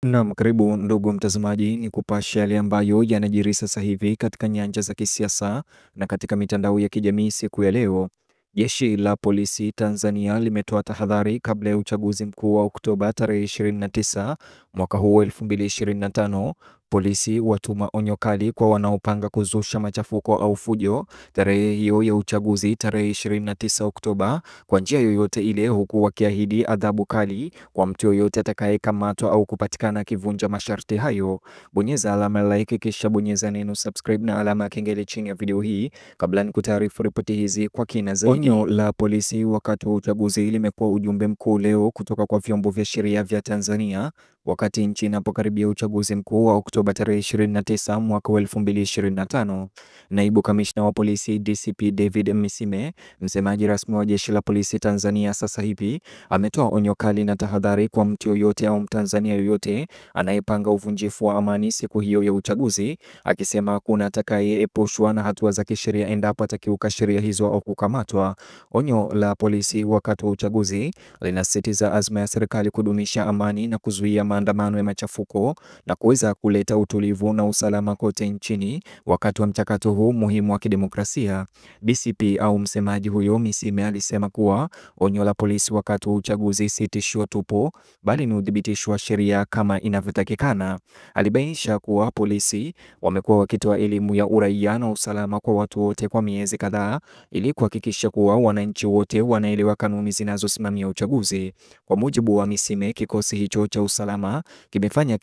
Naam, karibu ndugu mtazamaji, ni kupasha yale ambayo yanajiri sasa hivi katika nyanja za kisiasa na katika mitandao ya kijamii siku ya leo. Jeshi la polisi Tanzania limetoa tahadhari kabla ya uchaguzi mkuu wa Oktoba tarehe 29 mwaka huu 2025. Polisi watuma onyo kali kwa wanaopanga kuzusha machafuko au fujo tarehe hiyo ya uchaguzi tarehe 29 Oktoba kwa njia yoyote ile, huku wakiahidi adhabu kali kwa mtu yoyote atakayekamatwa au kupatikana akivunja masharti hayo. Bonyeza alama ya like kisha bonyeza neno subscribe na alama ya kengele chini ya video hii kabla nikutaarifu ripoti hizi kwa kina zaidi. Onyo la polisi wakati wa uchaguzi limekuwa ujumbe mkuu leo kutoka kwa vyombo vya sheria vya Tanzania wakati nchi inapokaribia uchaguzi mkuu wa Oktoba tarehe 29 mwaka 2025. Naibu kamishna wa polisi DCP David Misime, msemaji rasmi wa jeshi la polisi Tanzania, sasa hivi ametoa onyo kali na tahadhari kwa mtu yoyote au Mtanzania yoyote anayepanga uvunjifu wa amani siku hiyo ya uchaguzi, akisema hakuna atakayeepushwa na hatua za kisheria endapo atakiuka sheria hizo au kukamatwa. Onyo la polisi wakati wa uchaguzi linasisitiza azma ya serikali kudumisha amani na kuzuia maandamano ya machafuko na kuweza kuleta utulivu na usalama kote nchini wakati wa mchakato huu muhimu wa kidemokrasia. DCP au msemaji huyo Misime alisema kuwa onyo la polisi wakati wa uchaguzi si tishio tupu, bali ni udhibitisho wa sheria kama inavyotakikana. Alibainisha kuwa polisi wamekuwa wakitoa elimu ya uraia na usalama kwa watu wote kwa miezi kadhaa ili kuhakikisha kuwa wananchi wote wanaelewa kanuni zinazosimamia uchaguzi. Kwa mujibu wa Misime, kikosi hicho cha usalama kimefanya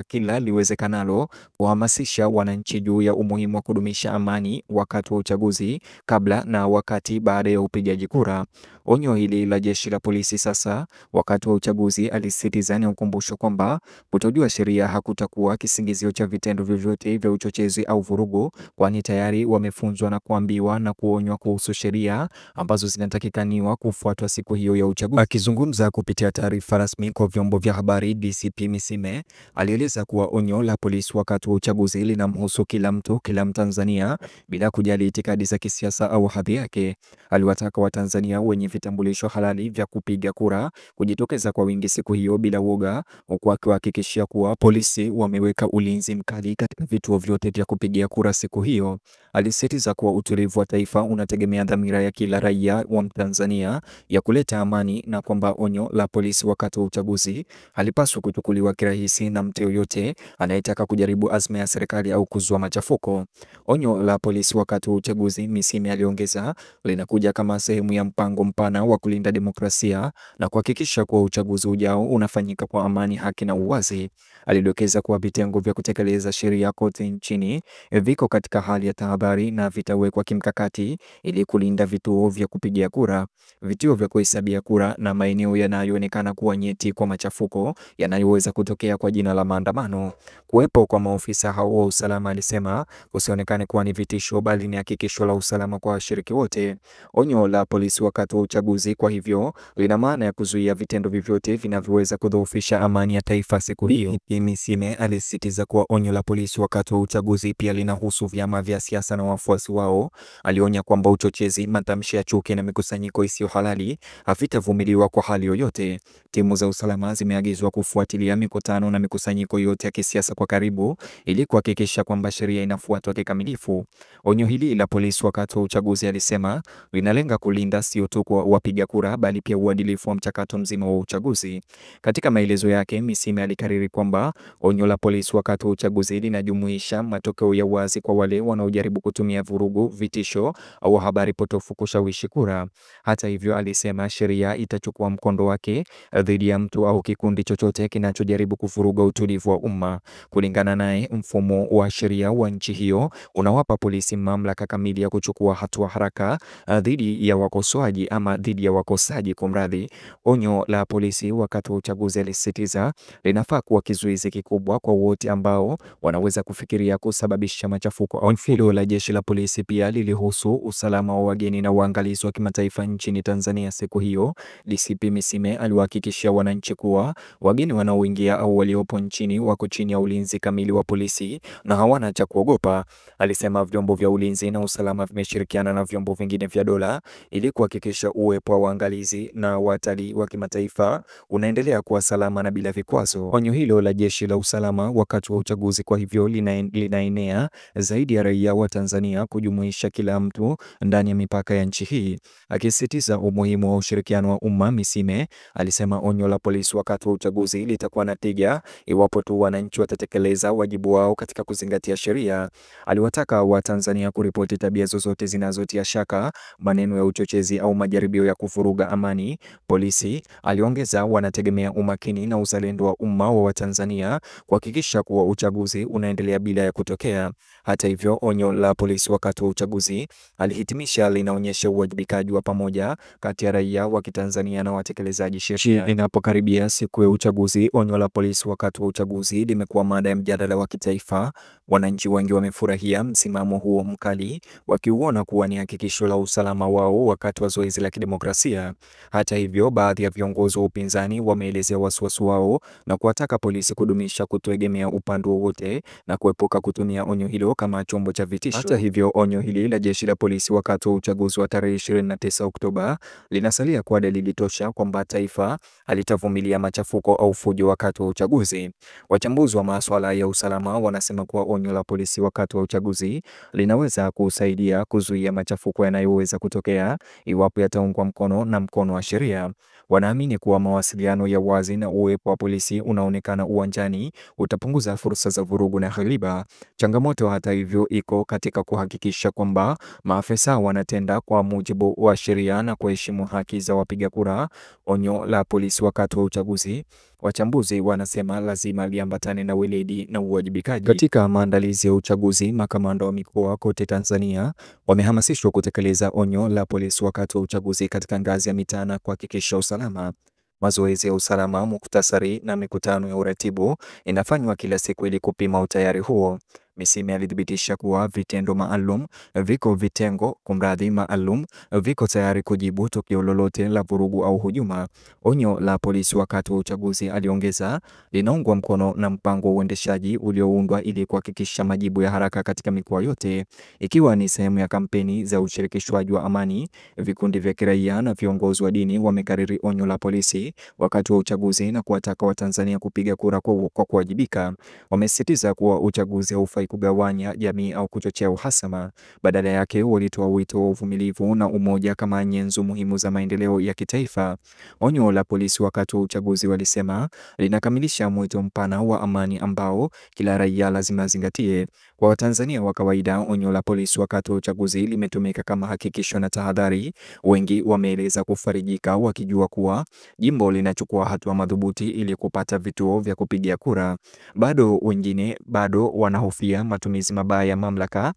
kila liwezekanalo kuhamasisha wananchi juu ya umuhimu wa kudumisha amani wakati wa uchaguzi, kabla na wakati baada ya upigaji kura. Onyo hili la jeshi la polisi sasa wakati wa uchaguzi, alisisitiza, ni ukumbusho kwamba kutojua sheria hakutakuwa kisingizio cha vitendo vyovyote vya uchochezi au vurugu, kwani tayari wamefunzwa na kuambiwa na kuonywa kuhusu sheria ambazo zinatakikaniwa kufuatwa siku hiyo ya uchaguzi. Akizungumza kupitia taarifa rasmi kwa vyombo vya habari, DCP Misime alieleza kuwa onyo la polisi wakati wa uchaguzi linamhusu kila mtu, kila Mtanzania, bila kujali itikadi za kisiasa au hadhi yake. Aliwataka Watanzania wenye vitambulisho halali vya kupiga kura kujitokeza kwa wingi siku hiyo bila woga, huku akiwahakikishia kuwa polisi wameweka ulinzi mkali katika vituo vyote vya kupigia kura siku hiyo. Alisisitiza kuwa utulivu wa taifa unategemea dhamira ya kila raia wa Mtanzania ya kuleta amani, na kwamba onyo la polisi wakati wa uchaguzi halipaswi kuchukuliwa kirahisi na mtu yoyote anayetaka kujaribu azma ya serikali au kuzua machafuko. Onyo la polisi wakati wa uchaguzi, Misime aliongeza, linakuja kama sehemu ya mpango mpana wa kulinda demokrasia na kuhakikisha kuwa uchaguzi ujao unafanyika kwa amani, haki na uwazi. Alidokeza kuwa vitengo vya kutekeleza sheria kote nchini viko katika hali ya tahadhari na vitawekwa kimkakati ili kulinda vituo vya kupigia kura, vituo vya kuhesabia kura na maeneo yanayoonekana kuwa nyeti kwa machafuko yanayoweza kutokea kwa jina la maandamano. Kuwepo kwa maofisa hao wa usalama, alisema, kusionekane kuwa ni vitisho, bali ni hakikisho la usalama kwa washiriki wote. Onyo la polisi wakati wa uchaguzi kwa hivyo lina maana ya kuzuia vitendo vyovyote vinavyoweza kudhoofisha amani ya taifa siku hiyo. Misime alisisitiza kuwa onyo la polisi wakati wa uchaguzi pia linahusu vyama vya siasa na wafuasi wao. Alionya kwamba uchochezi, matamshi ya chuki na mikusanyiko isiyo halali havitavumiliwa kwa hali yoyote. Timu za usalama zimeagizwa kufuatilia mikutano na mikusanyiko yote ya kisiasa kwa karibu ili kuhakikisha kwamba sheria inafuatwa kikamilifu. Onyo hili la polisi wakati wa uchaguzi, alisema, linalenga kulinda sio tu kwa wapiga kura, bali pia uadilifu wa mchakato mzima wa uchaguzi. Katika maelezo yake, Misime alikariri kwamba onyo la polisi wakati wa uchaguzi linajumuisha matokeo ya wazi kwa wale wanaojaribu kutumia vurugu, vitisho au habari potofu kushawishi kura. Hata hivyo, alisema sheria itachukua mkondo wake dhidi ya mtu au kikundi chochote kinachojaribu kuvuruga utulivu wa umma. Kulingana naye, mfumo wa sheria wa nchi hiyo unawapa polisi mamlaka kamili ya kuchukua hatua haraka dhidi ya wakosaji kumradhi. Onyo la polisi wakati wa uchaguzi, alisisitiza, linafaa kuwa kizuizi kikubwa kwa wote ambao wanaweza kufikiria kusababisha machafuko. Onyo la jeshi la polisi pia lilihusu usalama wa wageni na uangalizi wa kimataifa nchini Tanzania siku hiyo. DCP Misime aliwahakikishia wananchi kuwa wageni wanaoingia au waliopo nchini wako chini ya ulinzi kamili wa polisi na hawana cha kuogopa. Alisema vyombo vya ulinzi na usalama vimeshirikiana na vyombo vingine vya dola ili kuhakikisha uwepo wa waangalizi na watalii wa kimataifa unaendelea kuwa salama na bila vikwazo. Onyo hilo la jeshi la usalama wakati wa uchaguzi kwa hivyo linaenea zaidi ya raia wa Tanzania, kujumuisha kila mtu ndani ya mipaka ya nchi hii. Akisisitiza umuhimu wa ushirikiano wa umma, Misime alisema onyo la polisi wakati wa uchaguzi litakuwa na tija iwapo tu wananchi watatekeleza wajibu wao katika kuzingatia sheria. Aliwataka Watanzania kuripoti tabia zozote zinazotia shaka, maneno ya uchochezi au majaribio ya kuvuruga amani. Polisi, aliongeza, wanategemea umakini na uzalendo wa umma wa Watanzania kuhakikisha kuwa uchaguzi unaendelea bila ya kutokea. Hata hivyo, onyo la polisi wakati wa uchaguzi, alihitimisha, linaonyesha uwajibikaji wa pamoja kati ya raia wa Kitanzania na watekelezaji sheria. Inapokaribia siku ya uchaguzi, onyo la polisi wakati wa uchaguzi limekuwa mada ya mjadala wa kitaifa. Wananchi wengi wamefurahia msimamo huo mkali, wakiuona kuwa ni hakikisho la usalama wao wakati wa zoezi la kidemokrasia. Hata hivyo, baadhi ya viongozi wa upinzani wameelezea wasiwasi wao na kuwataka polisi kudumisha kutoegemea upande wowote na kuepuka kutumia onyo hilo kama chombo cha vitisho. Hata hivyo, onyo hili la jeshi la polisi wakati wa uchaguzi wa tarehe 29 Oktoba linasalia kuwa dalili tosha kwamba taifa halitavumilia machafuko au fujo wakati wa uchaguzi. Wachambuzi wa masuala ya usalama wanasema kuwa onyo la polisi wakati wa uchaguzi linaweza kusaidia kuzuia machafuko yanayoweza kutokea iwapo yataungwa mkono wa sheria. Wanaamini kuwa mawasiliano ya wazi na uwepo wa polisi unaonekana uwanjani utapunguza fursa za vurugu na ghaliba. Changamoto hata hivyo iko katika kuhakikisha kwamba maafisa wanatenda kwa mujibu wa sheria na kuheshimu haki za wapiga kura. Onyo la polisi wakati wa uchaguzi, wachambuzi wanasema, lazima liambatane na weledi na uwajibikaji. Katika maandalizi ya uchaguzi, makamanda wa mikoa kote Tanzania wamehamasishwa kutekeleza onyo la polisi wakati wa uchaguzi katika ngazi ya mitaa na kuhakikisha usalama. Mazoezi ya usalama, muktasari na mikutano ya uratibu inafanywa kila siku ili kupima utayari huo. Misime alithibitisha kuwa vitengo maalum viko tayari kujibu tukio lolote la vurugu au hujuma. Onyo la polisi wakati wa uchaguzi, aliongeza, linaungwa mkono na mpango wa uendeshaji ulioundwa ili kuhakikisha majibu ya haraka katika mikoa yote, ikiwa ni sehemu ya kampeni za ushirikishwaji wa amani. Vikundi vya kiraia na viongozi wa dini wamekariri onyo la polisi wakati wa uchaguzi na kuwataka Watanzania kupiga kura kwa kuwajibika. Wamesisitiza kuwa uchaguzi haufai kugawanya jamii au kuchochea uhasama. Badala yake, walitoa wito wa uvumilivu na umoja kama nyenzo muhimu za maendeleo ya kitaifa. Onyo la polisi wakati wa uchaguzi, walisema, linakamilisha mwito mpana wa amani ambao kila raia lazima azingatie. Kwa Watanzania wa kawaida, onyo la polisi wakati wa uchaguzi limetumika kama hakikisho na tahadhari. Wengi wameeleza kufarijika wakijua kuwa jimbo linachukua hatua madhubuti ili kupata vituo vya kupigia kura. Wengine bado wanahofia matumizi mabaya ya mamlaka